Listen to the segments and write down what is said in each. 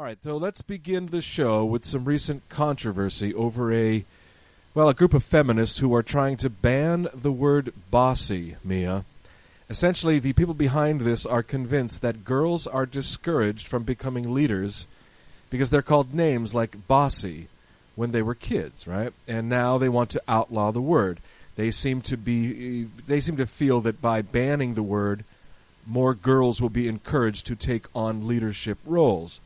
All right, so let's begin the show with some recent controversy over a group of feminists who are trying to ban the word bossy, Mia. Essentially, the people behind this are convinced that girls are discouraged from becoming leaders because they're called names like Bossy when they were kids, right? And now they want to outlaw the word. They seem to feel that by banning the word, more girls will be encouraged to take on leadership roles.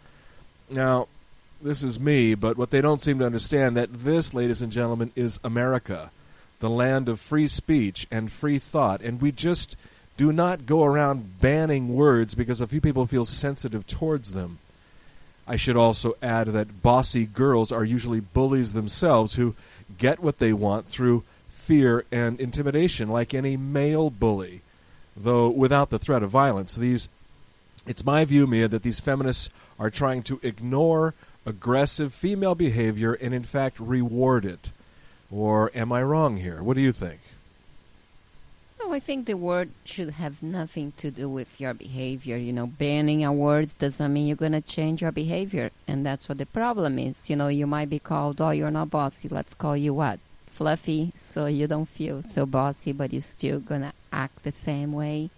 Now, this is me, but what they don't seem to understand that this, ladies and gentlemen, is America, the land of free speech and free thought, and we just do not go around banning words because a few people feel sensitive towards them. I should also add that bossy girls are usually bullies themselves who get what they want through fear and intimidation, like any male bully, though without the threat of violence. It's my view, Mia, that these feminists are trying to ignore aggressive female behavior and, in fact, reward it. Or am I wrong here? What do you think? No, I think the word should have nothing to do with your behavior. Banning a word doesn't mean you're going to change your behavior. And that's what the problem is. You might be called, oh, you're not bossy. Let's call you what? Fluffy, so you don't feel so bossy, but you're still going to act the same way.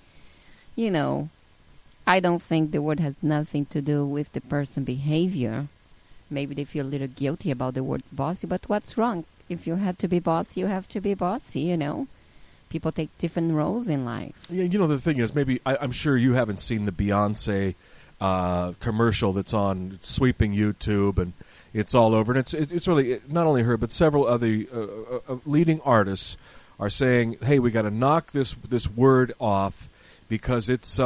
I don't think the word has nothing to do with the person's behavior. Maybe they feel a little guilty about the word bossy, but what's wrong? If you have to be bossy, you have to be bossy, People take different roles in life. Yeah, the thing is, maybe I'm sure you haven't seen the Beyonce commercial that's on sweeping YouTube, and it's all over. And it's really not only her, but several other leading artists are saying, "Hey, we got to knock this word off because it's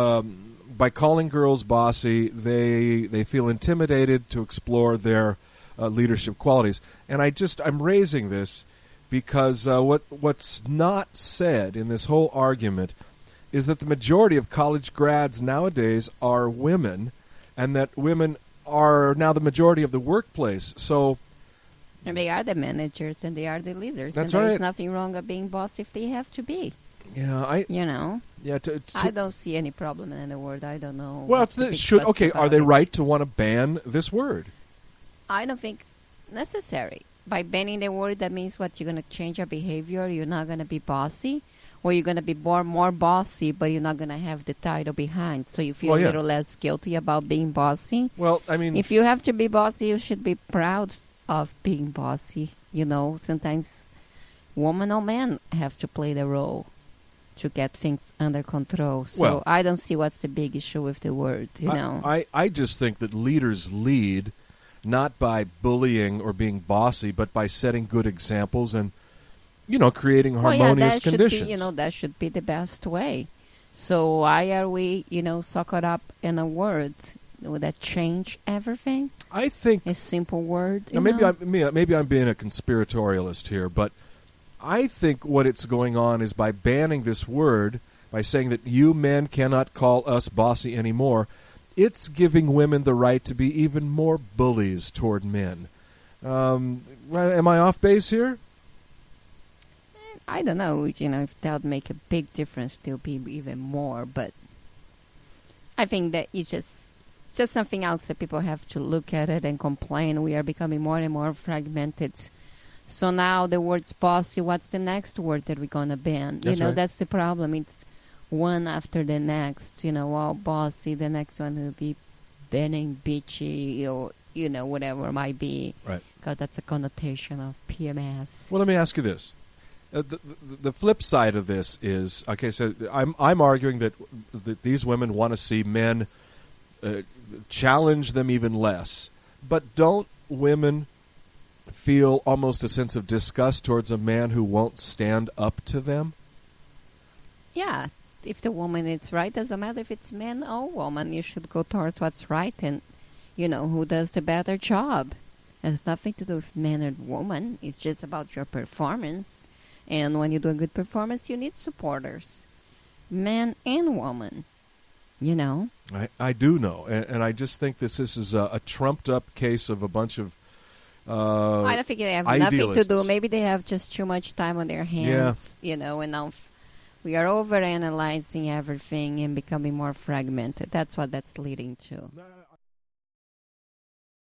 by calling girls bossy, they feel intimidated to explore their leadership qualities." And I'm raising this because what's not said in this whole argument is that the majority of college grads nowadays are women, and that women are now the majority of the workplace. So, and they are the managers and they are the leaders. That's and right. There's nothing wrong with being boss if they have to be. Yeah, Yeah, I don't see any problem in the word. I don't know. Well, are they right to want to ban this word? I don't think it's necessary. By banning the word, that means what? You're going to change your behavior? You're not going to be bossy? Or you're going to be more bossy, but you're not going to have the title behind. So you feel a little less guilty about being bossy? Well, I mean, if you have to be bossy, you should be proud of being bossy. Sometimes women or men have to play the role to get things under control. So I don't see what's the big issue with the word, I just think that leaders lead not by bullying or being bossy, but by setting good examples and, creating harmonious conditions. That should be the best way. So why are we, so caught up in a word? Would that change everything? I think a simple word. Maybe I'm being a conspiratorialist here, but I think what it's going on is by banning this word, by saying that you men cannot call us bossy anymore, it's giving women the right to be even more bullies toward men. Am I off base here? I don't know. If that would make a big difference, there'll be even more. But I think that it's just something else that people have to look at it and complain. We are becoming more and more fragmented. So now the word's bossy. What's the next word that we're going to ban? Right. That's the problem. It's one after the next. All bossy. The next one will be banning bitchy or, whatever it might be. Right. Because that's a connotation of PMS. Well, let me ask you this. The flip side of this is, okay, so I'm arguing that these women want to see men challenge them even less. But don't women feel almost a sense of disgust towards a man who won't stand up to them? Yeah. If the woman is right, doesn't matter if it's man or woman. You should go towards what's right and, who does the better job. It has nothing to do with man or woman. It's just about your performance. And when you do a good performance, you need supporters. Man and woman. I do know. And I just think this is a trumped-up case of a bunch of I don't think they have idealists. nothing to do. Maybe they have just too much time on their hands, and now we are overanalyzing everything and becoming more fragmented. That's what that's leading to.